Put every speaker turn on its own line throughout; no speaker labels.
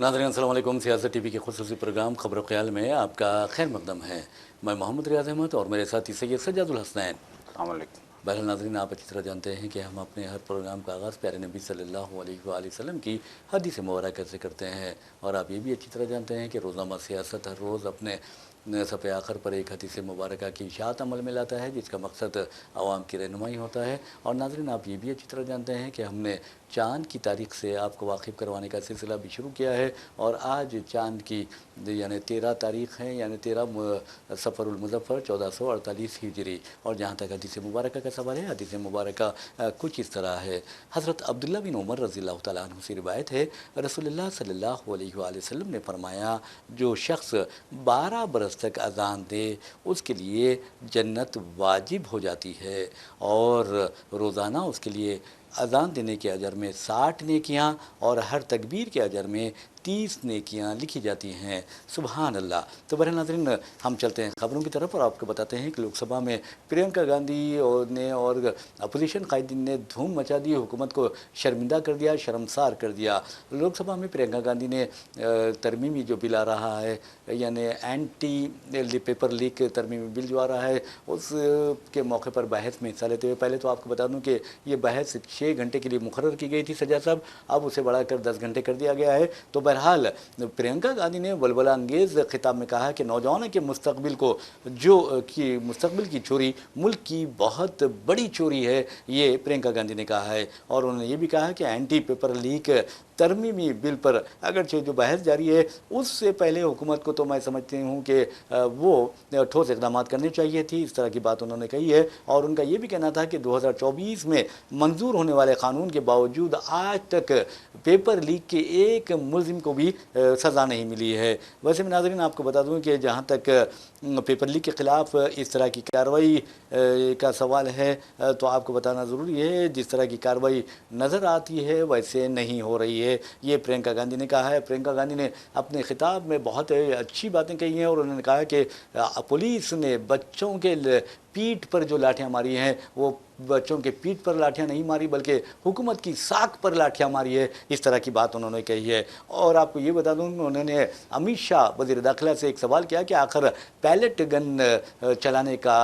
नाज़रीन अस्सलाम वालेकुम। सियासत टीवी के खुसूसी प्रोग्राम खबर ख्याल में आपका खैर मकदम है। मैं मोहम्मद रियाज अहमद और मेरे साथी सैयद सज्जादुल हसनैन। बहरहाल नाज़रीन, आप अच्छी तरह जानते हैं कि हम अपने हर प्रोग्राम का आगाज़ प्यारे नबी सल्लल्लाहु अलैहि वसल्लम की हदीस मुबारक से करते हैं। और आप ये भी अच्छी तरह जानते हैं कि रोज़ाना सियासत हर रोज़ अपने सफ़े आखिर पर एक हदीस मुबारक की इशाअत अमल में लाता है, जिसका मकसद आवाम की रहनुमाई होता है। और नाज़रीन, आप ये भी अच्छी तरह जानते हैं कि हमने चाँद की तारीख़ से आपको वाकिफ़ करवाने का सिलसिला भी शुरू किया है। और आज चाँद की यानी 13 तारीख़ है, यानी 13 सफ़रुल मुज़फ़्फ़र 1448 हिजरी। और जहाँ तक हदीस मुबारक का सवाल है, हदीस मुबारक कुछ इस तरह है। हज़रत अब्दुल्ला बिन उमर रज़ियल्लाहु तआला अन्हु से रिवायत है, रसूलुल्लाह सल्लल्लाहु अलैहि वसल्लम ने फरमाया, जो शख्स 12 बरस तक अज़ान दे उसके लिए जन्नत वाजिब हो जाती है। और रोज़ाना उसके लिए अज़ान देने के अजर में 60 नेकियां और हर तकबीर के अजर में 30 नेकियां लिखी जाती हैं। सुबहान अल्लाह। तो बहरहाल नाज़रीन, हम चलते हैं ख़बरों की तरफ और आपको बताते हैं कि लोकसभा में प्रियंका गांधी और अपोजिशन कायदीन ने धूम मचा दी, हुकूमत को शर्मिंदा कर दिया, शर्मसार कर दिया। लोकसभा में प्रियंका गांधी ने तरमीमी जो बिल आ रहा है, यानी एंटी पेपर लीक तरमीमी बिल जो आ रहा है, उसके मौके पर बहस में हिस्सा लेते हुए, पहले तो आपको बता दूं कि ये बहस 6 घंटे के लिए मुकर्रर की गई थी सजा साहब, अब उसे बढ़ाकर 10 घंटे कर दिया गया है। तो बहरहाल प्रियंका गांधी ने बलबला अंगेज़ खिताब में कहा कि नौजवानों के मुस्तकबिल को मुस्तकबिल की चोरी मुल्क की बहुत बड़ी चोरी है, ये प्रियंका गांधी ने कहा है। और उन्होंने ये भी कहा कि एंटी पेपर लीक तरमीमी बिल पर अगरचे जो बहस जारी है, उससे पहले हुकूमत को तो मैं समझती हूँ कि वो ठोस इक़दामात करने चाहिए थी, इस तरह की बात उन्होंने कही है। और उनका ये भी कहना था कि 2024 में मंजूर होने वाले कानून के बावजूद आज तक पेपर लीक के एक मुलजिम को भी सज़ा नहीं मिली है। वैसे में नाज़रीन, आपको बता दूँ कि जहाँ तक पेपर लीक के ख़िलाफ़ इस तरह की कार्रवाई का सवाल है, तो आपको बताना ज़रूरी है जिस तरह की कार्रवाई नज़र आती है वैसे नहीं हो रही है, ये प्रियंका गांधी ने कहा है। प्रियंका गांधी ने अपने खिताब में बहुत अच्छी बातें कही हैं और उन्होंने कहा कि पुलिस ने बच्चों के पीठ पर जो लाठियाँ मारी हैं, वो बच्चों के पीठ पर लाठियाँ नहीं मारी बल्कि हुकूमत की साख पर लाठियाँ मारी है, इस तरह की बात उन्होंने कही है। और आपको ये बता दूँ, उन्होंने अमित शाह वज़ीर दाखिला से एक सवाल किया कि आखिर पैलेट गन चलाने का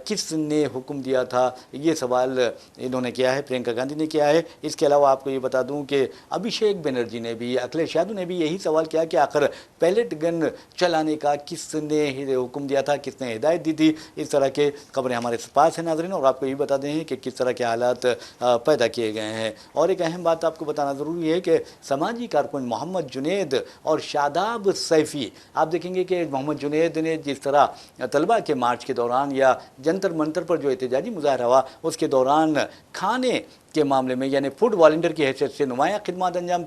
किसने हुक्म दिया था, ये सवाल इन्होंने किया है, प्रियंका गांधी ने किया है। इसके अलावा आपको ये बता दूँ कि अभिषेक बनर्जी ने भी, अखिलेश यादव ने भी यही सवाल किया कि आखिर पैलेट गन चलाने का किसने हुक्म दिया था, किसने हिदायत दी थी। इस तरह के खबरें हमारे पास है नाज़रीन, और आपको ये बता दें कि किस तरह के हालात पैदा किए गए हैं। और एक अहम बात आपको बताना ज़रूरी है कि समाजी कारकुन मोहम्मद जुनैद और शादाब सैफ़ी, आप देखेंगे कि मोहम्मद जुनैद ने जिस तरह तलबा के मार्च के दौरान या जंतर मंतर पर जो एहतजाजी मुजाहरा हुआ, उसके दौरान खाने के मामले में यानी फूड वॉलंटियर की हैसियत से नुमाया खिदमत अंजाम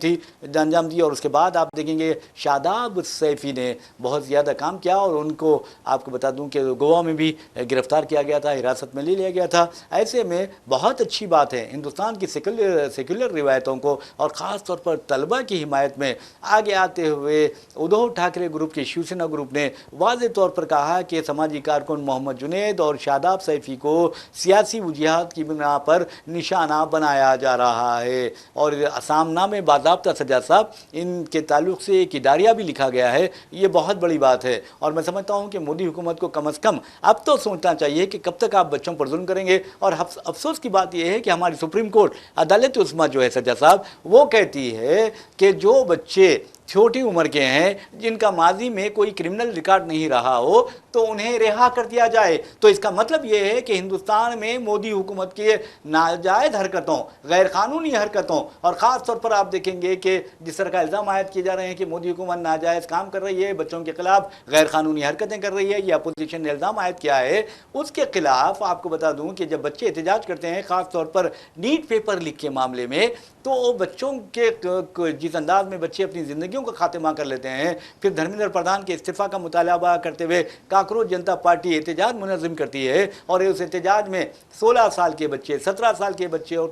दी। और उसके बाद आप देखेंगे शादाब सैफ़ी ने बहुत ज़्यादा काम किया और उनको आपको बता दूं कि गोवा में भी गिरफ़्तार किया गया था, हिरासत में ले लिया गया था। ऐसे में बहुत अच्छी बात है, हिंदुस्तान की सेकुलर रिवायतों को और ख़ास तौर पर तलबा की हिमायत में आगे आते हुए उद्धव ठाकरे ग्रुप के शिवसेना ग्रुप ने वाज़ेह तौर पर कहा कि समाजी कारकुन मोहम्मद जुनैद और शादाब सैफ़ी को सियासी वजूहात की बिना पर निशाना बनाया जा रहा है। और सामना में बाज़ाब्ता सजा साहब, इनके ताल्लुक़ से एक इदारिया भी लिखा गया है, ये बहुत बड़ी बात है। और मैं समझता हूँ कि मोदी हुकूमत को कम अज़ कम अब तो सोचना चाहिए कि कब तक आप बच्चों पर जुल्म करेंगे। और अफसोस की बात यह है कि हमारी सुप्रीम कोर्ट अदालत उस्मा जो है सजा साहब, वो कहती है कि जो बच्चे छोटी उम्र के हैं, जिनका माजी में कोई क्रिमिनल रिकॉर्ड नहीं रहा हो, तो उन्हें रिहा कर दिया जाए। तो इसका मतलब ये है कि हिंदुस्तान में मोदी हुकूमत के नाजायज़ हरकतों, गैर कानूनी हरकतों, और ख़ास तौर पर आप देखेंगे कि जिस तरह का इल्ज़ाम आयद किए जा रहे हैं कि मोदी हुकूमत नाजायज़ काम कर रही है, बच्चों के खिलाफ गैर कानूनी हरकतें कर रही है, या अपोजिशन ने इल्ज़ाम आयद किया है, उसके खिलाफ आपको बता दूँ कि जब बच्चे एहतजाज करते हैं, ख़ास तौर पर नीट पेपर लीक के मामले में, तो बच्चों के जिस अंदाज में बच्चे अपनी ज़िंदगी زندگیوں کا خاتمہ کر لیتے ہیں، پھر دھرمیندر پردھان کے استعفیٰ کا مطالبہ کرتے ہوئے کاکروچ جنتا پارٹی احتجاج منظم کرتی ہے، اور اس احتجاج میں 16 سال کے بچے، 17 سال کے بچے اور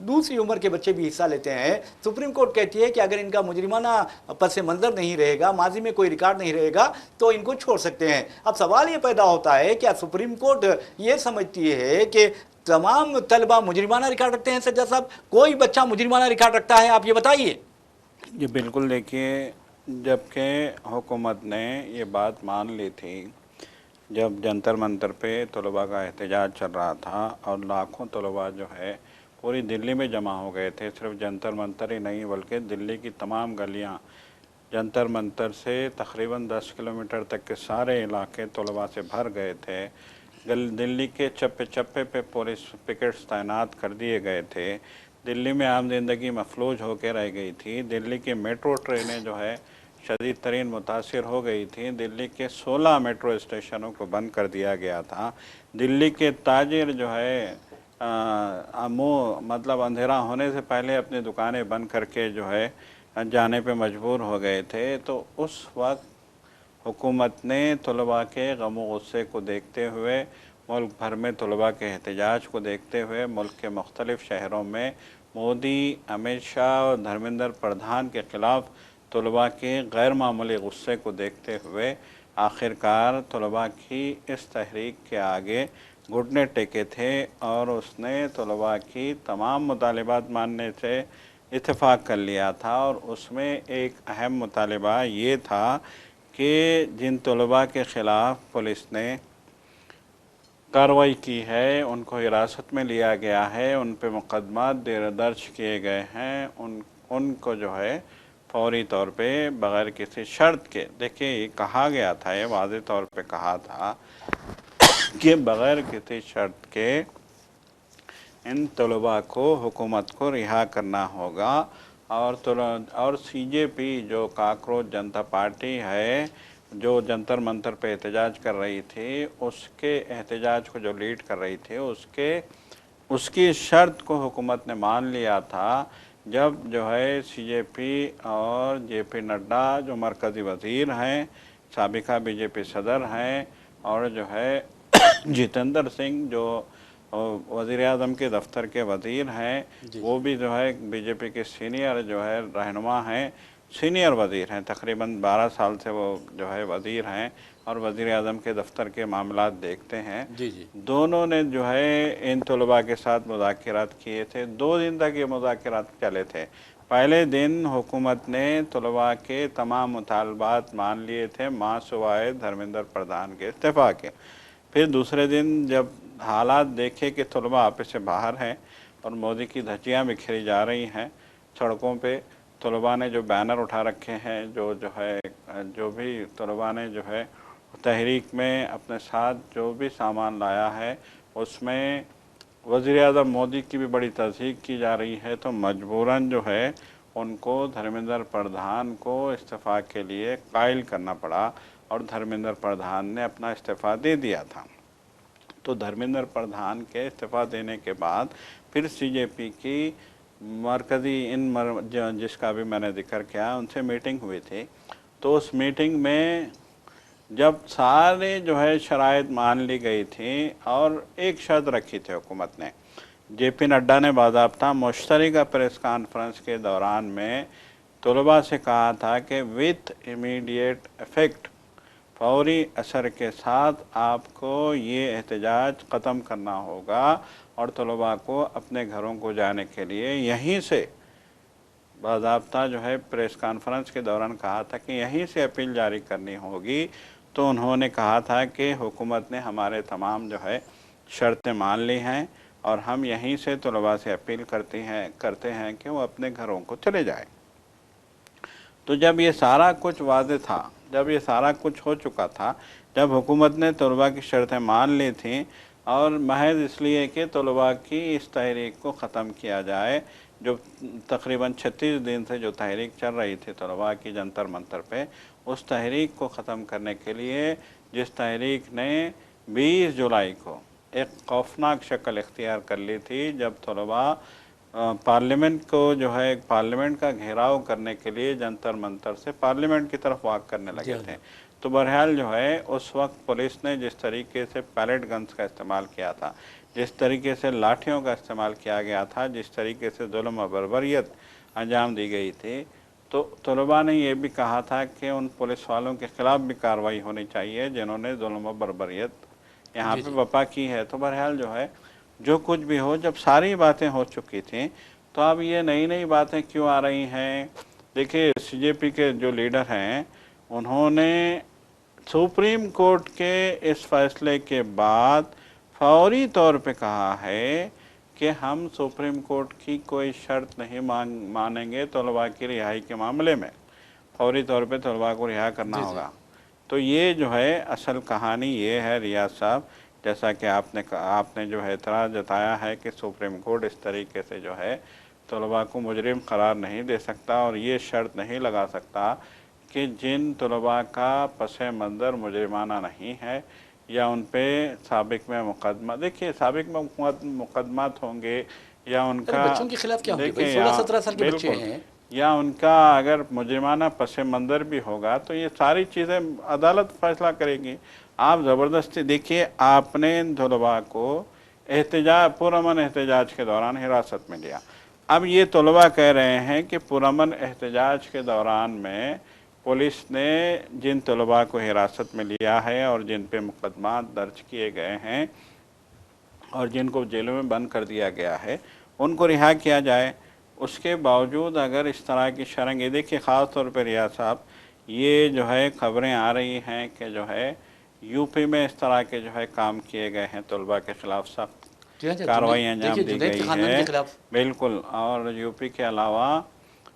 دوسری عمر کے بچے بھی حصہ لیتے ہیں۔ سپریم کورٹ کہتی ہے کہ اگر ان کا مجرمانہ پس منظر نہیں رہے گا، ماضی میں کوئی ریکارڈ نہیں رہے گا، تو ان کو چھوڑ سکتے ہیں۔ اب سوال یہ پیدا ہوتا ہے کیا سپریم کورٹ یہ سمجھتی ہے کہ تمام طلبہ مجرمانہ ریکارڈ رکھتے ہیں؟ سجاد صاحب، کوئی بچہ مجرمانہ ریکارڈ رکھتا ہے؟ آپ یہ بتائیے۔
جی بالکل، دیکھیے، جبکہ حکومت نے یہ بات مان لی تھی جب جنتر منتر پہ طلباء کا احتجاج چل رہا تھا اور لاکھوں طلباء جو ہے پوری دلی میں جمع ہو گئے تھے، صرف جنتر منتر ہی نہیں بلکہ دلی کی تمام گلیاں جنتر منتر سے تقریباً 10 کلومیٹر تک کے سارے علاقے طلباء سے بھر گئے تھے۔ دلی کے چپے چپے پہ پولیس پکٹس تعینات کر دیے گئے تھے۔ دلی میں عام زندگی مفلوج ہو کے رہ گئی تھی۔ دلی کی میٹرو ٹرینیں جو ہے شدید ترین متاثر ہو گئی تھیں۔ دلی کے 16 میٹرو اسٹیشنوں کو بند کر دیا گیا تھا۔ دلی کے تاجر جو ہے مطلب اندھیرا ہونے سے پہلے اپنی دکانیں بند کر کے جو ہے جانے پہ مجبور ہو گئے تھے۔ تو اس وقت حکومت نے طلباء کے غم و غصے کو دیکھتے ہوئے، ملک بھر میں طلباء کے احتجاج کو دیکھتے ہوئے، ملک کے مختلف شہروں میں مودی، امت شاہ اور دھرمیندر پردھان کے خلاف طلباء کے غیر معمولی غصے کو دیکھتے ہوئے آخرکار طلباء کی اس تحریک کے آگے گھٹنے ٹیکے تھے، اور اس نے طلباء کی تمام مطالبات ماننے سے اتفاق کر لیا تھا۔ اور اس میں ایک اہم مطالبہ یہ تھا کہ جن طلباء کے خلاف پولیس نے کارروائی کی ہے، ان کو حراست میں لیا گیا ہے، ان پہ مقدمات درج کیے گئے ہیں، ان کو جو ہے فوری طور پہ بغیر کسی شرط کے، دیکھیں یہ کہا گیا تھا، یہ واضح طور پہ کہا تھا کہ بغیر کسی شرط کے ان طلباء کو، حکومت کو رہا کرنا ہوگا۔ اور سی جے پی جو کاکروچ جنتا پارٹی ہے، جو جنتر منتر پہ احتجاج کر رہی تھی، اس کے احتجاج کو جو لیڈ کر رہی تھی، اس کی شرط کو حکومت نے مان لیا تھا، جب جو ہے سی جے پی اور جے پی نڈا جو مرکزی وزیر ہیں، سابقہ بی جے پی صدر ہیں، اور جو ہے جتیندر سنگھ جو وزیر اعظم کے دفتر کے وزیر ہیں، وہ بھی جو ہے بی جے پی کے سینئر جو ہے رہنما ہیں، سینئر وزیر ہیں، تقریباً 12 سال سے وہ جو ہے وزیر ہیں اور وزیر اعظم کے دفتر کے معاملات دیکھتے ہیں۔ دونوں نے جو ہے ان طلباء کے ساتھ مذاکرات کیے تھے۔ 2 دن تک یہ مذاکرات چلے تھے۔ پہلے دن حکومت نے طلباء کے تمام مطالبات مان لیے تھے، ماں سوائے دھرمیندر پردھان کے استعفیٰ کے۔ پھر دوسرے دن جب حالات دیکھے کہ طلباء آپس سے باہر ہیں اور مودی کی دھجیاں بکھری جا رہی ہیں سڑکوں پہ، طلباء نے جو بینر اٹھا رکھے ہیں، جو بھی طلباء نے جو ہے تحریک میں اپنے ساتھ جو بھی سامان لایا ہے، اس میں وزیر اعظم مودی کی بھی بڑی تصدیق کی جا رہی ہے، تو مجبوراً جو ہے ان کو دھرمیندر پردھان کو استعفیٰ کے لیے قائل کرنا پڑا، اور دھرمیندر پردھان نے اپنا استعفیٰ دے دیا تھا۔ تو دھرمیندر پردھان کے استعفیٰ دینے کے بعد پھر سی جے پی کی مرکزی جس کا بھی میں نے ذکر کیا، ان سے میٹنگ ہوئی تھی۔ تو اس میٹنگ میں جب سارے جو ہے شرائط مان لی گئی تھی، اور ایک شرط رکھی تھی حکومت نے، جے پی نڈا نے باضابطہ مشترکہ پریس کانفرنس کے دوران میں طلباء سے کہا تھا کہ وتھ امیڈیٹ ایفیکٹ، فوری اثر کے ساتھ آپ کو یہ احتجاج ختم کرنا ہوگا، اور طلباء کو اپنے گھروں کو جانے کے لیے یہیں سے باضابطہ جو ہے پریس کانفرنس کے دوران کہا تھا کہ یہیں سے اپیل جاری کرنی ہوگی۔ تو انہوں نے کہا تھا کہ حکومت نے ہمارے تمام جو ہے شرطیں مان لی ہیں، اور ہم یہیں سے طلباء سے اپیل کرتے ہیں کہ وہ اپنے گھروں کو چلے جائیں۔ تو جب یہ سارا کچھ واضح تھا، جب یہ سارا کچھ ہو چکا تھا، جب حکومت نے طلباء کی شرطیں مان لی تھیں، اور محض اس لیے کہ طلباء کی اس تحریک کو ختم کیا جائے، جو تقریباً 36 دن سے جو تحریک چل رہی تھی طلباء کی جنتر منتر پہ، اس تحریک کو ختم کرنے کے لیے، جس تحریک نے 20 جولائی کو ایک خوفناک شکل اختیار کر لی تھی، جب طلباء पार्लियामेंट को जो है पार्लियामेंट का घेराव करने के लिए जंतर मंतर से पार्लियामेंट की तरफ वॉक करने लगे थे। तो बहरहाल जो है उस वक्त पुलिस ने जिस तरीके से पैलेट गन्स का इस्तेमाल किया था, जिस तरीके से लाठियों का इस्तेमाल किया गया था, जिस तरीके से जुल्म और बर्बरियत अंजाम दी गई थी, तो तलबा ने यह भी कहा था कि उन पुलिस वालों के खिलाफ भी कार्रवाई होनी चाहिए जिन्होंने जुल्म और बर्बरियत यहाँ पे बपा की है। तो बहरहाल जो है जो कुछ भी हो, जब सारी बातें हो चुकी थी तो अब ये नई नई बातें क्यों आ रही हैं? देखिए CJP के जो लीडर हैं उन्होंने सुप्रीम कोर्ट के इस फैसले के बाद फौरी तौर पे कहा है कि हम सुप्रीम कोर्ट की कोई शर्त नहीं मानेंगे तलबा की रिहाई के मामले में, फौरी तौर पे तलबा को रिहा करना होगा। तो ये जो है असल कहानी ये है रियाज साहब, जैसा कि आपने जो है इतराज़ जताया है कि सुप्रीम कोर्ट इस तरीके से जो है तलबा को मुजरिम करार नहीं दे सकता और ये शर्त नहीं लगा सकता कि जिन तलबा का पस मंज़र मुजरिमाना नहीं है या उन पे साबिक में मुकदमा, देखिए साबिक में मुकदमात होंगे या उनका
बच्चों के खिलाफ क्या होंगे? 16-17 साल के बच्चे हैं,
या उनका अगर मुजरिमाना पस मंज़र भी होगा तो ये सारी चीज़ें अदालत फैसला करेगी। आप ज़बरदस्ती देखिए, आपने इन तलबा को पुरअमन एहतजाज के दौरान हिरासत में लिया। अब ये तलबा कह रहे हैं कि पुरअमन एहतजाज के दौरान में पुलिस ने जिन तलबा को हिरासत में लिया है और जिन पे मुकदमा दर्ज किए गए हैं और जिनको जेलों में बंद कर दिया गया है उनको रिहा किया जाए। उसके बावजूद अगर इस तरह की शरंगे, देखिए ख़ास तौर पर रियाज साहब ये जो है ख़बरें आ रही हैं कि जो है यूपी में इस तरह के जो है काम किए गए हैं, तलबा के ख़िलाफ़ सख्त कार्रवाई अंजाम दी गई है। बिल्कुल, और यूपी के अलावा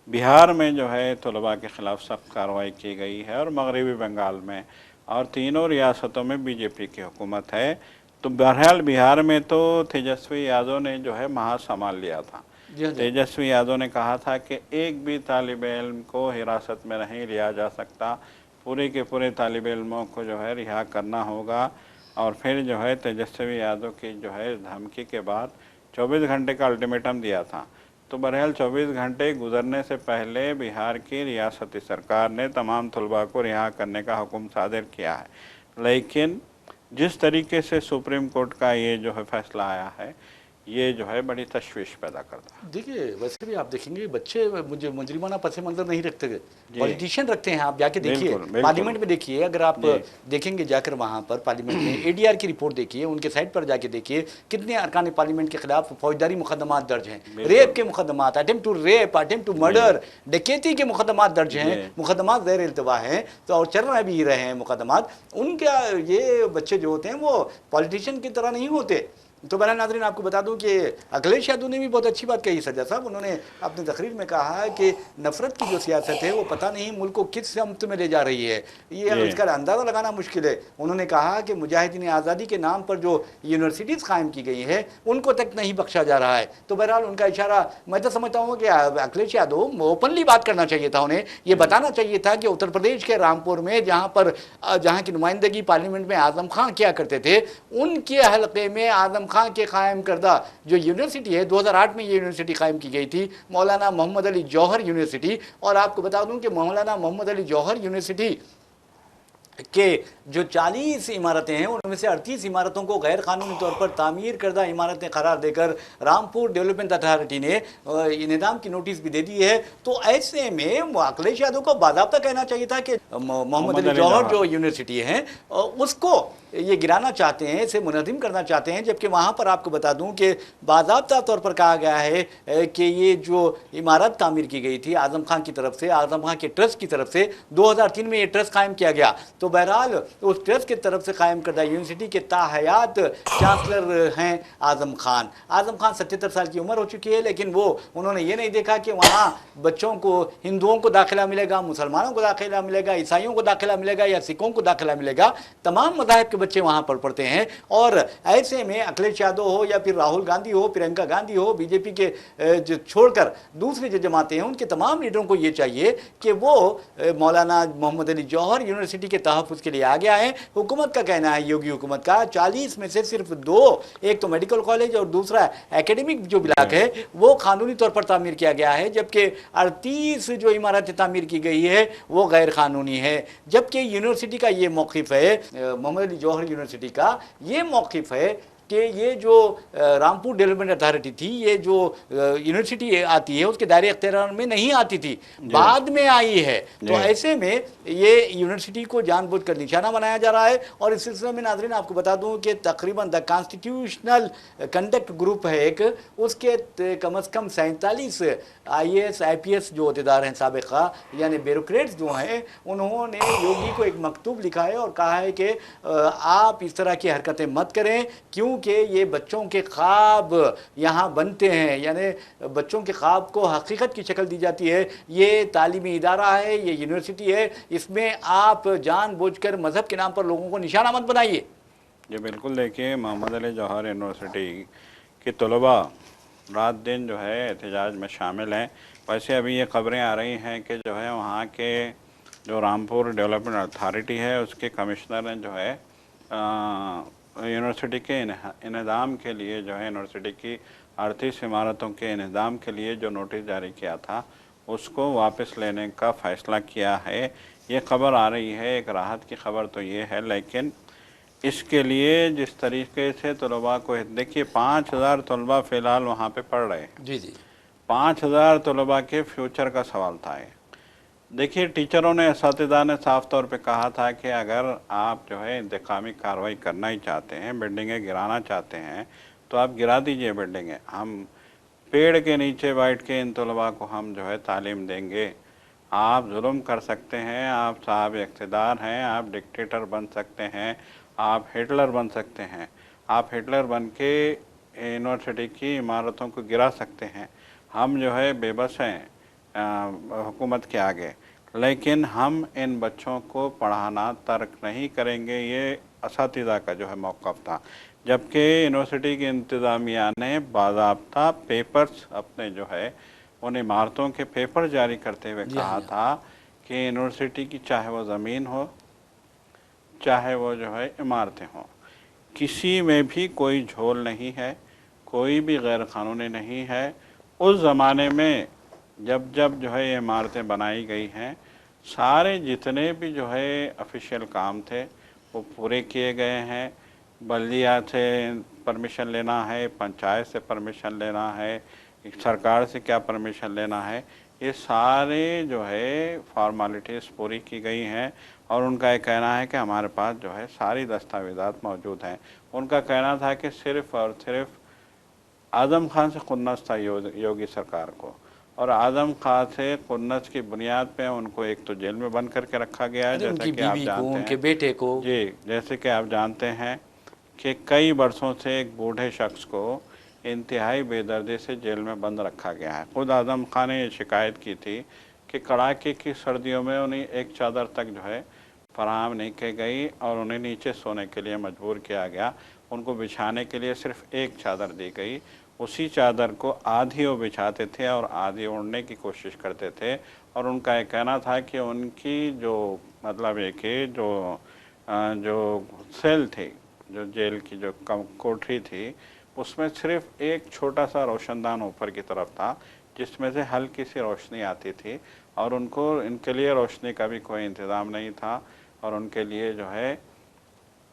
बिहार में जो है तलबा के ख़िलाफ़ सख्त कार्रवाई की गई है और मगरबी बंगाल में, और तीनों रियासतों में बीजेपी की हुकूमत है। तो बहरहाल बिहार में तो तेजस्वी यादव ने जो है महा संभाल लिया था। तेजस्वी यादव ने कहा था कि एक भी तालिब इल्म को हिरासत में नहीं लिया जा सकता, पूरे के पूरे तालिब इल्मों को जो है रिहा करना होगा। और फिर जो है तेजस्वी यादव की जो है धमकी के बाद 24 घंटे का अल्टीमेटम दिया था। तो बहरहाल 24 घंटे गुजरने से पहले बिहार की रियासती सरकार ने तमाम तलबा को रिहा करने का हुक्म सादिर किया है। लेकिन जिस तरीके से सुप्रीम कोर्ट का ये जो है फैसला आया है ये जो है बड़ी तशवीश पैदा करता है।
देखिए वैसे भी आप देखेंगे बच्चे मुझे मुजरिमाना पस मंज़र नहीं रखते, पॉलिटिशियन रखते हैं। आप जाके देखिए पार्लियामेंट में, देखिए अगर आप देखेंगे जाकर वहाँ पर पार्लियामेंट में ADR की रिपोर्ट देखिए, उनके साइट पर जाके देखिए कितने अरकान पार्लियामेंट के खिलाफ फौजदारी मुकदमा दर्ज हैं, रेप के मुकदमा, attempt to rape, attempt to murder, डकैती के मुकदमा दर्ज हैं, मुकदमा ज़ेर इल्तवा हैं, तो और चल रहे भी रहे हैं मुकदमा। उनका ये बच्चे जो होते हैं वो पॉलिटिशियन की तरह नहीं होते। तो बहरहाल नाज़रीन आपको बता दूं कि अखिलेश यादव ने भी बहुत अच्छी बात कही सज्जा साहब। उन्होंने अपनी तकरीर में कहा है कि नफ़रत की जो सियासत है वो पता नहीं मुल्क को किस समत में ले जा रही है, ये इसका अंदाज़ा लगाना मुश्किल है। उन्होंने कहा कि मुजाहिदीन आज़ादी के नाम पर जो यूनिवर्सिटीज़ कायम की गई है उनको तक नहीं बख्शा जा रहा है। तो बहरहाल उनका इशारा, मैं तो समझता हूँ कि अखिलेश यादव ओपनली बात करना चाहिए था, उन्हें ये बताना चाहिए था कि उत्तर प्रदेश के रामपुर में जहाँ की नुमाइंदगी पार्लियामेंट में आज़म खां किया करते थे, उनके हलके में आज़म खां के कायम करदा जो यूनिवर्सिटी है, 2008 में ये यूनिवर्सिटी कायम की गई थी, मौलाना मोहम्मद अली जौहर यूनिवर्सिटी। और आपको बता दूं कि मौलाना मोहम्मद अली जौहर यूनिवर्सिटी के जो 40 इमारतें हैं उनमें से 38 इमारतों को गैर कानूनी तौर पर तामीर करदा इमारतें करार देकर रामपुर डेवलपमेंट अथॉरिटी ने निज़ाम की नोटिस भी दे दी है। तो ऐसे में अखिलेश यादव को बाज़ाब्ता कहना चाहिए था कि मोहम्मद अली जौहर जो यूनिवर्सिटी है उसको ये गिराना चाहते हैं, इसे मुनज़्ज़म करना चाहते हैं, जबकि वहाँ पर आपको बता दूं कि बाज़ाब्ता तौर पर कहा गया है कि ये जो इमारत तामीर की गई थी आज़म खां की तरफ से, आज़म खां के ट्रस्ट की तरफ से, 2003 में ये ट्रस्ट कायम किया गया। तो बहरहाल उस ट्रस्ट की तरफ से कायम करदा यूनिवर्सिटी के ताहयात चांसलर हैं आज़म खान। आज़म खान 77 साल की उम्र हो चुकी है, लेकिन उन्होंने ये नहीं देखा कि वहाँ बच्चों को, हिंदुओं को दाखिला मिलेगा, मुसलमानों को दाखिला मिलेगा, ईसाइयों को दाखिला मिलेगा या सिखों को दाखिला मिलेगा, तमाम मज़ाहिब के बच्चे वहाँ पर पढ़ते हैं। और ऐसे में अखिलेश यादव हो या फिर राहुल गांधी हो, प्रियंका गांधी हो, बीजेपी के जो छोड़कर दूसरी जो जमातें हैं उनके तमाम लीडरों को ये चाहिए कि वो मौलाना मोहम्मद अली जौहर यूनिवर्सिटी के तहफ़्फ़ुज़ के लिए आगे आए। हुकूमत का कहना है, योगी हुकूमत का 40 में से सिर्फ 2, एक तो मेडिकल कॉलेज और दूसरा एकेडमिक जो ब्लॉक है वो कानूनी तौर पर तामीर किया गया है, जबकि 38 जो इमारतें तामीर की गई है वो गैर कानूनी है। जबकि यूनिवर्सिटी का ये मौक़िफ़ है, मोहम्मद अली जौहर यूनिवर्सिटी का ये मौक़िफ़ है कि ये जो रामपुर डेवलपमेंट अथॉरिटी थी, ये जो यूनिवर्सिटी आती है उसके दायरे इख्तियार में नहीं आती थी, बाद में आई है। तो ऐसे में ये यूनिवर्सिटी को जानबूझकर निशाना बनाया जा रहा है। और इस सिलसिले में नाज़रीन आपको बता दूं कि तकरीबन द कॉन्स्टिट्यूशनल कंडक्ट ग्रुप है एक, उसके कम अज़ कम 47 IAS IPS जो अहदेदार हैं साबिक़ा, यानी ब्यूरोक्रेट्स जो हैं, उन्होंने योगी को एक मकतूब लिखा है और कहा है कि आप इस तरह की हरकतें मत करें, क्योंकि ये बच्चों के ख्वाब यहाँ बनते हैं, यानी बच्चों के ख्वाब को हकीकत की शक्ल दी जाती है। ये तालीमी इदारा है, ये यूनिवर्सिटी है, इसमें आप जानबूझकर मज़हब के नाम पर लोगों को निशाना मत बनाइए।
जी बिल्कुल, देखिए मोहम्मद अली जौहर यूनिवर्सिटी के तलबा रात दिन जो है एहतजाज में शामिल हैं। वैसे अभी ये खबरें आ रही हैं कि जो है वहाँ के जो रामपुर डेवलपमेंट अथॉरिटी है उसके कमिश्नर ने जो है यूनिवर्सिटी के इंहदाम के लिए जो है यूनिवर्सिटी की 38 इमारतों के इंहदाम के लिए जो नोटिस जारी किया था उसको वापस लेने का फ़ैसला किया है। ये खबर आ रही है, एक राहत की खबर तो ये है, लेकिन इसके लिए जिस तरीके से तलबा को, देखिए 5000 तलबा फ़िलहाल वहाँ पे पढ़ रहे हैं।
जी जी,
5000 तलबा के फ्यूचर का सवाल था ये। देखिए टीचरों ने, असातिज़ा ने साफ तौर पे कहा था कि अगर आप जो है इंतकामी कार्रवाई करना ही चाहते हैं, बिल्डिंगें गिराना चाहते हैं, तो आप गिरा दीजिए बिल्डिंगें, हम पेड़ के नीचे बैठ के इन तलबा को हम जो है तालीम देंगे। आप जुल्म कर सकते हैं, आप साहब इक़्तिदार हैं, आप डिक्टेटर बन सकते हैं, आप हिटलर बन सकते हैं, आप हिटलर बन के यूनिवर्सिटी की इमारतों को गिरा सकते हैं। हम जो है बेबस हैं हुकूमत के आगे, लेकिन हम इन बच्चों को पढ़ाना तर्क नहीं करेंगे। ये असातिज़ा का जो है मौक़िफ़ था। जबकि यूनिवर्सिटी की इंतज़ामिया ने बाज़ाब्ता पेपर्स अपने जो है उन इमारतों के पेपर जारी करते हुए कहा था कि यूनिवर्सिटी की चाहे वो ज़मीन हो, चाहे वो जो है इमारतें हों, किसी में भी कोई झोल नहीं है, कोई भी गैर क़ानूनी नहीं है। उस ज़माने में जब जब जो है ये इमारतें बनाई गई हैं, सारे जितने भी जो है ऑफिशियल काम थे वो पूरे किए गए हैं। बल्दिया से परमिशन लेना है, पंचायत से परमिशन लेना है, सरकार से क्या परमिशन लेना है, ये सारे जो है फॉर्मेलिटीज़ पूरी की गई हैं। और उनका ये कहना है कि हमारे पास जो है सारी दस्तावेज़ात मौजूद हैं। उनका कहना था कि सिर्फ़ और सिर्फ आज़म खान से खुन्नस था योगी सरकार को, और आज़म खान से खुन्नस की बुनियाद पे उनको एक तो जेल में बंद करके रखा गया है, जैसा कि आप जानते हैं,
उनके बेटे को,
जी जैसे कि आप जानते हैं कि कई वर्षों से एक बूढ़े शख्स को इंतहाई बेदर्दी से जेल में बंद रखा गया है। खुद आज़म खान ने ये शिकायत की थी कि कड़ाके की सर्दियों में उन्हें एक चादर तक जो है फराहम नहीं की गई और उन्हें नीचे सोने के लिए मजबूर किया गया। उनको बिछाने के लिए सिर्फ एक चादर दी गई, उसी चादर को आधी वो बिछाते थे और आधी ओढ़ने की कोशिश करते थे। और उनका ये कहना था कि उनकी जो मतलब एक जो सेल थी, जो जेल की जो कोठरी थी, उसमें सिर्फ एक छोटा सा रोशनदान ऊपर की तरफ था जिसमें से हल्की सी रोशनी आती थी, और उनको इनके लिए रोशनी का भी कोई इंतज़ाम नहीं था। और उनके लिए जो है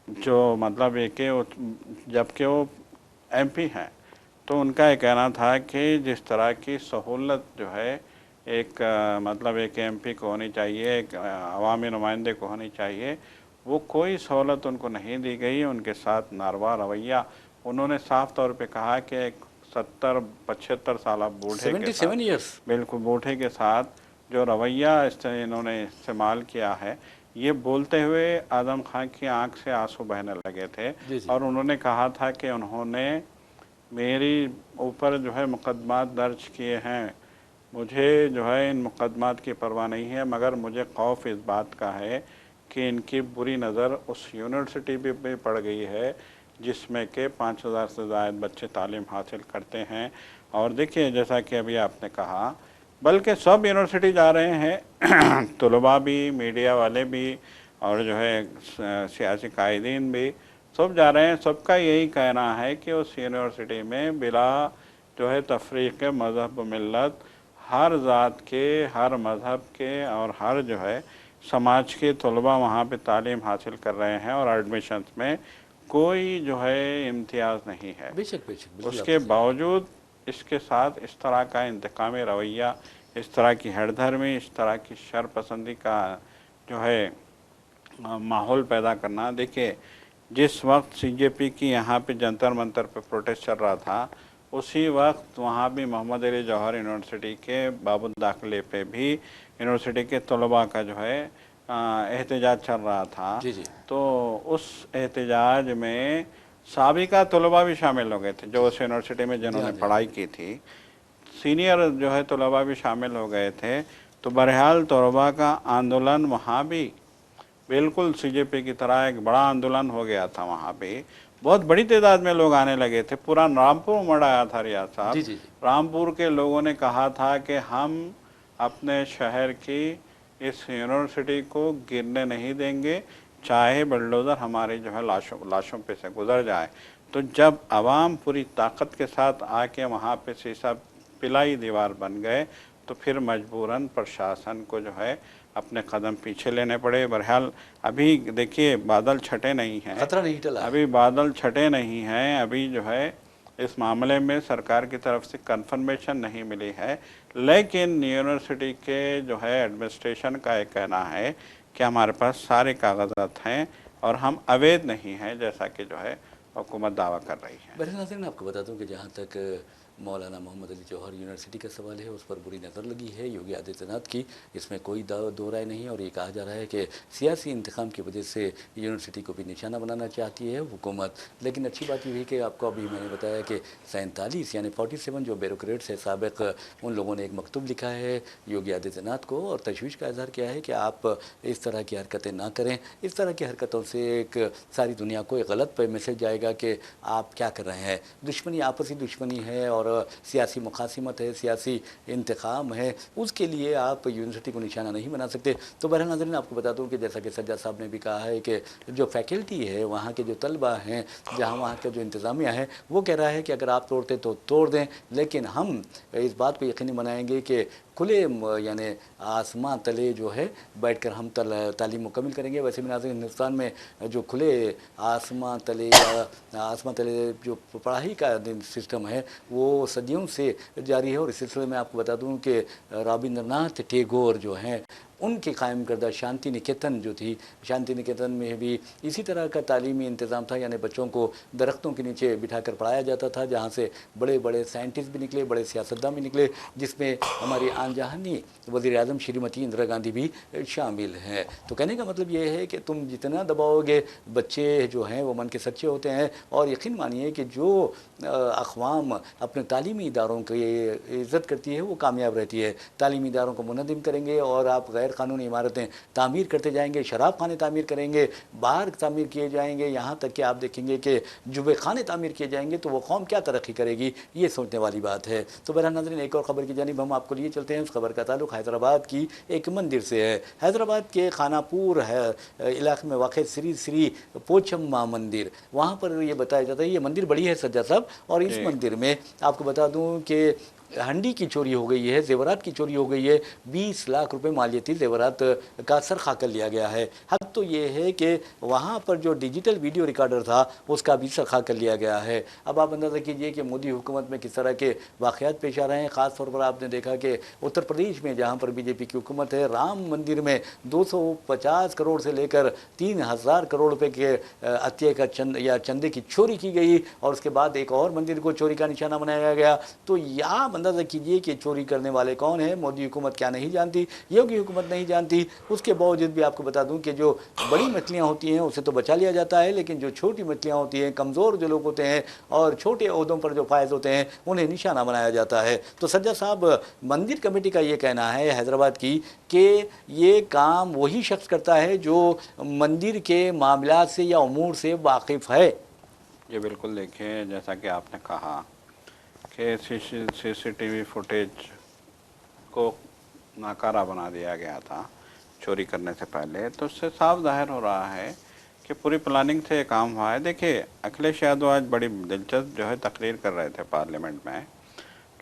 जो मतलब एक जबकि वो MP हैं, तो उनका ये कहना था कि जिस तरह की सहूलत जो है एक मतलब एक MP को होनी चाहिए, एक अवामी नुमाइंदे को होनी चाहिए, वो कोई सहूलत उनको नहीं दी गई। उनके साथ नारवा रवैया, उन्होंने साफ तौर पे कहा कि एक 70-75 साल बूढ़े के साथ, बिल्कुल बूढ़े के साथ जो रवैया इन्होंने इस्तेमाल किया है, ये बोलते हुए आज़म खान की आंख से आंसू बहने लगे थे। और उन्होंने कहा था कि उन्होंने मेरी ऊपर जो है मुकदमात दर्ज किए हैं, मुझे जो है इन मुकदमात की परवाह नहीं है, मगर मुझे खौफ इस बात का है कि इनकी बुरी नज़र उस यूनिवर्सिटी पे पड़ गई है जिसमें के 5000 से ज़ायद बच्चे तालीम हासिल करते हैं। और देखिए जैसा कि अभी आपने कहा, बल्कि सब यूनिवर्सिटी जा रहे हैं तलबा भी, मीडिया वाले भी, اور جو ہے سیاسی قائدین بھی سب جا رہے ہیں. سب کا یہی کہنا ہے کہ اس یونیورسٹی میں بلا جو ہے تفریق مذہب و ملت ہر ذات کے، ہر مذہب کے اور ہر جو ہے سماج کے طلباء وہاں پہ تعلیم حاصل کر رہے ہیں، اور ایڈمیشنز میں کوئی جو ہے امتیاز نہیں ہے.
بے شک بے شک، بالکل
اس
آپ
کے
صحیح.
باوجود اس کے ساتھ اس طرح کا انتقامی رویہ، اس طرح کی ہٹ دھرمی، اس طرح کی شر پسندی کا جو ہے ماحول پیدا کرنا. دیکھیے جس وقت سی جے پی کی یہاں پہ جنتر منتر پہ پروٹیسٹ چل رہا تھا، اسی وقت وہاں بھی محمد علی جوہر یونیورسٹی کے باب الداخلے پہ بھی یونیورسٹی کے طلباء کا جو ہے احتجاج چل رہا تھا.
جی جی
تو اس احتجاج میں سابقہ طلباء بھی شامل ہو گئے تھے جو اس یونیورسٹی میں جنہوں
جی
نے
ہاں جی.
پڑھائی کی تھی. سینئر جو ہے طلباء بھی شامل ہو گئے تھے. تو بہرحال طلباء کا آندولن وہاں بھی بالکل سی جے پی کی طرح ایک بڑا آندولن ہو گیا تھا. وہاں پہ بہت بڑی تعداد میں لوگ آنے لگے تھے. پورا رامپور امڑ آیا تھا ریاض صاحب.
جی جی جی
رامپور کے لوگوں نے کہا تھا کہ ہم اپنے شہر کی اس یونیورسٹی کو گرنے نہیں دیں گے، چاہے بلڈوزر ہماری جو ہے لاشوں پہ سے گزر جائے. تو جب عوام پوری طاقت کے ساتھ آ کے وہاں پہ سیسا پلائی دیوار بن گئے تو پھر مجبوراً پرشاسن کو جو ہے اپنے قدم پیچھے لینے پڑے. بہرحال ابھی دیکھیے بادل چھٹے نہیں ہیں،
خطرہ نہیں ٹلا ہے.
ابھی بادل چھٹے نہیں ہیں. ابھی جو ہے اس معاملے میں سرکار کی طرف سے کنفرمیشن نہیں ملی ہے. لیکن یونیورسٹی کے جو ہے ایڈمنسٹریشن کا یہ کہنا ہے کہ ہمارے پاس سارے کاغذات ہیں اور ہم اویدھ نہیں ہیں جیسا کہ جو ہے حکومت دعویٰ کر رہی ہے.
بہرحال ناظرین، آپ کو بتا دوں کہ جہاں تک مولانا محمد علی جوہر یونیورسٹی کا سوال ہے، اس پر بری نظر لگی ہے یوگی آدتیہ ناتھ کی. اس میں کوئی دو رائے نہیں، اور یہ کہا جا رہا ہے کہ سیاسی انتخاب کی وجہ سے یونیورسٹی کو بھی نشانہ بنانا چاہتی ہے حکومت. لیکن اچھی بات یہ ہے کہ آپ کو ابھی میں نے بتایا کہ 47 یعنی 47 جو بیوروکریٹس ہے سابق، ان لوگوں نے ایک مکتوب لکھا ہے یوگی آدتیہ ناتھ کو، اور تشویش کا اظہار کیا ہے کہ آپ اس طرح کی حرکتیں نہ کریں. اس طرح کی حرکتوں سے ایک ساری دنیا کو ایک غلط میسج جائے گا کہ آپ کیا کر رہے ہیں. دشمنی، آپسی دشمنی ہے اور سیاسی مخاصمت ہے، سیاسی انتقام ہے، اس کے لیے آپ یونیورسٹی کو نشانہ نہیں بنا سکتے. تو بہرحال ناظرین، آپ کو بتا دوں کہ جیسا کہ سجاد صاحب نے بھی کہا ہے کہ جو فیکلٹی ہے، وہاں کے جو طلباء ہیں، جہاں وہاں کا جو انتظامیہ ہے، وہ کہہ رہا ہے کہ اگر آپ توڑتے تو توڑ دیں، لیکن ہم اس بات کو یقینی بنائیں گے کہ کھلے یعنی آسمان تلے جو ہے بیٹھ کر ہم تعلیم مکمل کریں گے. ویسے بھی ناظرین، ہندوستان میں جو کھلے آسمان تلے جو پڑھائی کا سسٹم ہے وہ صدیوں سے جاری ہے. اور اس سلسلے میں آپ کو بتا دوں کہ رابندر ناتھ ٹیگور جو ہیں، ان کے قائم کردہ شانتی نکیتن جو تھی، شانتی نکیتن میں بھی اسی طرح کا تعلیمی انتظام تھا. یعنی بچوں کو درختوں کے نیچے بٹھا کر پڑھایا جاتا تھا، جہاں سے بڑے بڑے سائنٹسٹ بھی نکلے، بڑے سیاستداں بھی نکلے، جس میں ہماری آن جہانی وزیر اعظم شریمتی اندرا گاندھی بھی شامل ہیں. تو کہنے کا مطلب یہ ہے کہ تم جتنا دباؤ گے، بچے جو ہیں وہ من کے سچے ہوتے ہیں. اور یقین مانیے کہ جو اقوام اپنے تعلیمی اداروں کی عزت کرتی ہے وہ کامیاب رہتی ہے. تعلیمی اداروں کو منظم کریں گے اور آپ غیر قانونی عمارتیں تعمیر کرتے جائیں گے، شراب خانے تعمیر کریں گے، بار تعمیر کیے جائیں گے، یہاں تک کہ آپ دیکھیں گے کہ جوے خانے تعمیر کیے جائیں گے، تو وہ قوم کیا ترقی کرے گی؟ یہ سوچنے والی بات ہے. تو بہرحال ناظرین، ایک اور خبر کی جانب ہم آپ کو لیے چلتے ہیں. اس خبر کا تعلق حیدرآباد کی ایک مندر سے ہے. حیدرآباد کے خانہ پور علاقے میں واقع سری پوچمما مندر، وہاں پر یہ بتایا جاتا ہے، یہ مندر بڑی ہے سجاد صاحب، اور اس مندر میں آپ کو بتا دوں کہ ہنڈی کی چوری ہو گئی ہے، زیورات کی چوری ہو گئی ہے. 20 لاکھ روپے مالیتی زیورات کا سرقہ کر لیا گیا ہے. حق تو یہ ہے کہ وہاں پر جو ڈیجیٹل ویڈیو ریکارڈر تھا اس کا بھی سرقہ کر لیا گیا ہے. اب آپ اندازہ کیجئے کہ مودی حکومت میں کس طرح کے واقعات پیش آ رہے ہیں. خاص طور پر آپ نے دیکھا کہ اتر پردیش میں جہاں پر بی جے پی کی حکومت ہے، رام مندر میں 250 کروڑ سے لے کر 3000 کروڑ روپے کے عطیے کا چندے کی چوری کی گئی، اور اس کے بعد ایک اور مندر کو چوری کا نشانہ بنایا گیا. تو آپ اندازہ کیجئے کہ چوری کرنے والے کون ہیں. مودی حکومت کیا نہیں جانتی، یوگی حکومت نہیں جانتی. اس کے باوجود بھی آپ کو بتا دوں کہ جو بڑی مچھلیاں ہوتی ہیں اسے تو بچا لیا جاتا ہے، لیکن جو چھوٹی مچھلیاں ہوتی ہیں، کمزور جو لوگ ہوتے ہیں اور چھوٹے عہدوں پر جو فائز ہوتے ہیں، انہیں نشانہ بنایا جاتا ہے. تو سجاد صاحب، مندر کمیٹی کا یہ کہنا ہے حیدرآباد کی کہ یہ کام وہی شخص کرتا ہے جو مندر کے معاملات سے یا امور سے واقف ہے.
یہ بالکل دیکھیں، جیسا کہ آپ نے کہا کہ سی سی ٹی وی فوٹیج کو ناکارہ بنا دیا گیا تھا. چوری کرنے سے پہلے، تو اس سے صاف ظاہر ہو رہا ہے کہ پوری پلاننگ سے یہ کام ہوا ہے۔ دیکھیے اکھلیش یادو آج بڑی دلچسپ جو ہے تقریر کر رہے تھے پارلیمنٹ میں،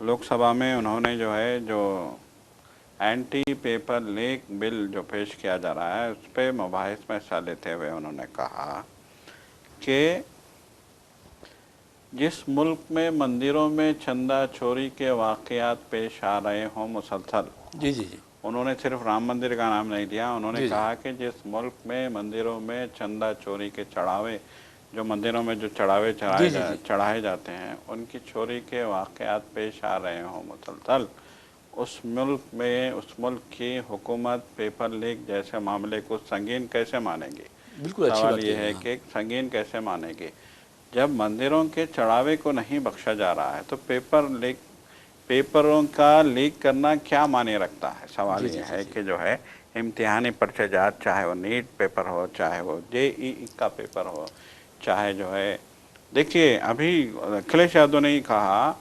لوک سبھا میں انہوں نے جو ہے جو اینٹی پیپر لیک بل جو پیش کیا جا رہا ہے اس پہ مباحث میں حصہ لیتے ہوئے انہوں نے کہا کہ جس ملک میں مندروں میں چندہ چوری کے واقعات پیش آ رہے ہوں مسلسل،
جی جی جی
انہوں نے صرف رام مندر کا نام نہیں لیا، انہوں نے
جی جی
کہا کہ جس ملک میں مندروں میں چندہ چوری کے چڑھاوے، جو مندروں میں جو چڑھاوے
جی جی جی
چڑھائے جاتے ہیں ان کی چوری کے واقعات پیش آ رہے ہوں مسلسل، اس ملک کی حکومت پیپر لیک جیسے معاملے کو سنگین کیسے مانے گی؟
بالکل اچھی
سوال
بات
یہ
کہی
ہے
ہاں۔
کہ سنگین کیسے مانے گی جب مندروں کے چڑھاوے کو نہیں بخشا جا رہا ہے؟ تو پیپروں کا لیک کرنا کیا معنی رکھتا ہے؟ سوال
جی جی
یہ
جی
ہے
جی
کہ جو ہے امتحانی پرچہ جات، چاہے وہ نیٹ پیپر ہو، چاہے وہ JEE کا پیپر ہو، چاہے جو ہے، دیکھیے ابھی اکھلیش یادو نے ہی کہا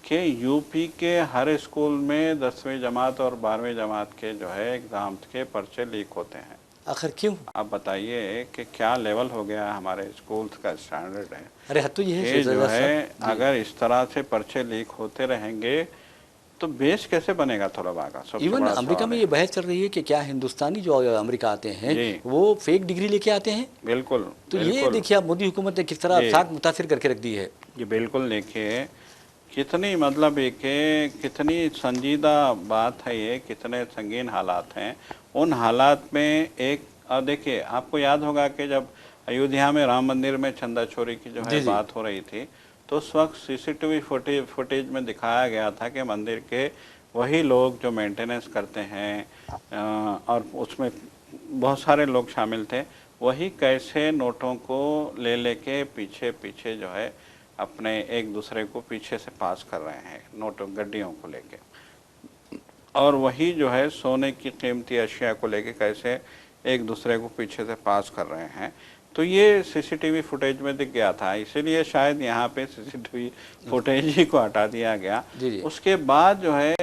کہ یو پی کے ہر اسکول میں 10ویں جماعت اور 12ویں جماعت کے جو ہے ایگزامز کے پرچے لیک ہوتے ہیں۔
آخر کیوں؟
آپ بتائیے کہ کیا لیول ہو گیا ہمارے اسکولز کا اسٹینڈرڈ ہے
ارے حد تو یہ ہے
کہ
شہزادہ
جو ہے
صاحب جی،
اگر اس طرح سے پرچے لیک ہوتے رہیں گے تو بیس کیسے بنے گا طلباء کا؟ سب سے
ایون
بڑا
امریکہ
سوال
میں
ہے۔
یہ بحث چل رہی ہے کہ کیا ہندوستانی جو امریکہ آتے ہیں
جی
وہ فیک ڈگری لے کے آتے ہیں؟
بالکل
تو یہ
بالکل
دیکھیے آپ مودی حکومت نے کس طرح
جی
ساتھ متاثر کر کے رکھ دی ہے۔
جی بالکل، دیکھیے کتنی مطلب یہ کہ کتنی سنجیدہ بات ہے، یہ کتنے سنگین حالات ہیں۔ ان حالات میں ایک دیکھیے آپ کو یاد ہوگا کہ جب ایودھیا میں رام مندر میں چندہ چوری کی جو ہے
جی جی
بات ہو رہی تھی تو اس وقت CCTV فوٹیج میں دکھایا گیا تھا کہ مندر کے وہی لوگ جو مینٹیننس کرتے ہیں اور اس میں بہت سارے لوگ شامل تھے، وہی کیسے نوٹوں کو لے لے کے پیچھے پیچھے جو ہے اپنے ایک دوسرے کو پیچھے سے پاس کر رہے ہیں، نوٹوں گڈیوں کو لے کے، اور وہی جو ہے سونے کی قیمتی اشیاء کو لے کے کیسے ایک دوسرے کو پیچھے سے پاس کر رہے ہیں۔ تو یہ CCTV فوٹیج میں دکھ گیا تھا، اسی لیے شاید یہاں پہ CCTV فوٹیج ہی کو ہٹا دیا گیا۔
جی جی
اس کے بعد جو ہے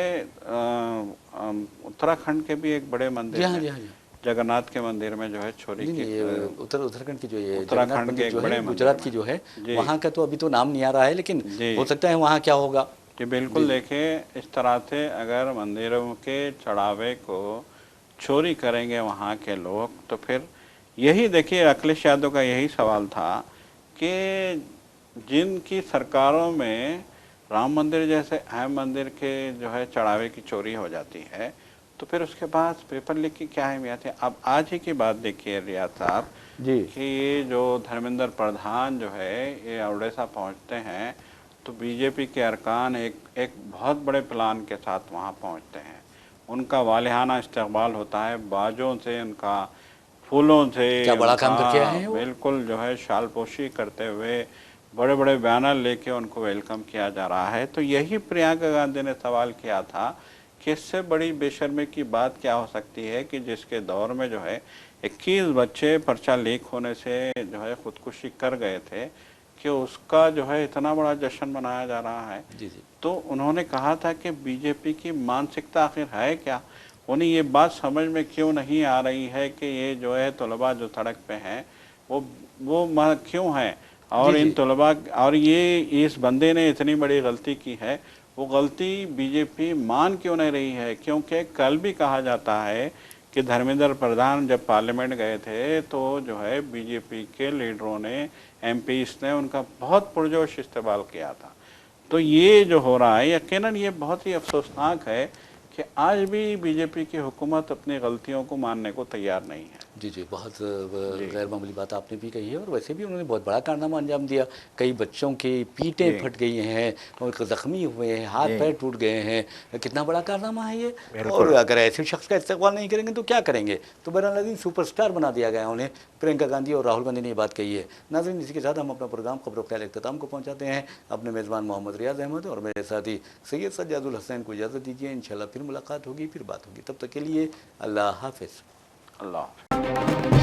اتراکھنڈ کے بھی ایک بڑے
جی
مندر
ہاں
میں،
جی ہاں جی
جگناتھ کے مندر میں جو ہے چوری
نہیں
کی،
نہیں یہ اتراکھنڈ کی جو یہ جگناتھ
اتراکھنڈ کے
مندر
ایک
جو ہے
بڑے مندر
گجرات
میں،
کی جو ہے
جی
وہاں کا تو ابھی تو نام نہیں آ رہا ہے، لیکن
جی
ہو سکتا ہے وہاں کیا ہوگا۔
جی
جی
بالکل،
جی
دیکھیں اس طرح سے اگر مندروں کے چڑھاوے کو چوری کریں گے وہاں کے لوگ تو پھر یہی دیکھیے اکھلیش یادو کا یہی سوال تھا کہ جن کی سرکاروں میں رام مندر جیسے اہم مندر کے جو ہے چڑھاوے کی چوری ہو جاتی ہے تو پھر اس کے بعد پیپر لیک کی کیا اہمیت ہے؟ اب آج ہی کی بات دیکھیے ریاض صاحب
جی
کہ یہ جو دھرمیندر پردھان جو ہے یہ اوڈیشہ پہنچتے ہیں تو BJP کے ارکان ایک بہت بڑے پلان کے ساتھ وہاں پہنچتے ہیں، ان کا والہانہ استقبال ہوتا ہے، باجوں سے، ان کا پھولوں سے،
کیا
ان
بڑا کام کر کے آئے
کا
ہیں وہ۔
بالکل جو ہے شال پوشی کرتے ہوئے بڑے بڑے بیانر لے کے ان کو ویلکم کیا جا رہا ہے۔ تو یہی پرینکا گاندھی نے سوال کیا تھا کہ اس سے بڑی بے شرمی کی بات کیا ہو سکتی ہے کہ جس کے دور میں جو ہے 21 بچے پرچہ لیک ہونے سے جو ہے خودکشی کر گئے تھے کہ اس کا جو ہے اتنا بڑا جشن منایا جا رہا ہے۔
جی جی
تو انہوں نے کہا تھا کہ BJP کی مانسکتا آخر ہے کیا؟ انہیں یہ بات سمجھ میں کیوں نہیں آ رہی ہے کہ یہ جو ہے طلباء جو سڑک پہ ہیں وہ کیوں ہیں، اور
جی
ان
جی
طلباء اور یہ اس بندے نے اتنی بڑی غلطی کی ہے، وہ غلطی BJP مان کیوں نہیں رہی ہے؟ کیونکہ کل بھی کہا جاتا ہے کہ دھرمیندر پردھان جب پارلیمنٹ گئے تھے تو جو ہے BJP کے لیڈروں نے، MPs نے ان کا بہت پرجوش استقبال کیا تھا۔ تو یہ جو ہو رہا ہے یقیناً یہ بہت ہی افسوسناک ہے کہ آج بھی BJP کی حکومت اپنی غلطیوں کو ماننے کو تیار نہیں ہے۔
جی جی بہت
جی
غیر معمولی بات آپ نے بھی کہی ہے، اور ویسے بھی انہوں نے بہت بڑا کارنامہ انجام دیا، کئی بچوں کی پیٹیں
جی
پھٹ گئی ہیں، اور زخمی ہوئے ہیں، ہاتھ
جی
پیر ٹوٹ گئے ہیں، کتنا بڑا کارنامہ ہے یہ۔ اور
بالکل
اگر ایسے شخص کا استقبال نہیں کریں گے تو کیا کریں گے؟ تو بہرحال ناظرین سپر سٹار بنا دیا گیا انہیں، پرینکا گاندھی اور راہل گاندھی نے یہ بات کہی ہے۔ ناظرین اسی کے ساتھ ہم اپنا پروگرام خبر و خیال اختتام کو پہنچاتے ہیں۔ اپنے میزبان محمد ریاض احمد اور میرے ساتھی سید سجاد الحسین کو اجازت دیجیے، انشاءاللہ پھر ملاقات ہوگی، پھر بات ہوگی، تب تک کے لیے اللہ حافظ۔
اللہ حافظ۔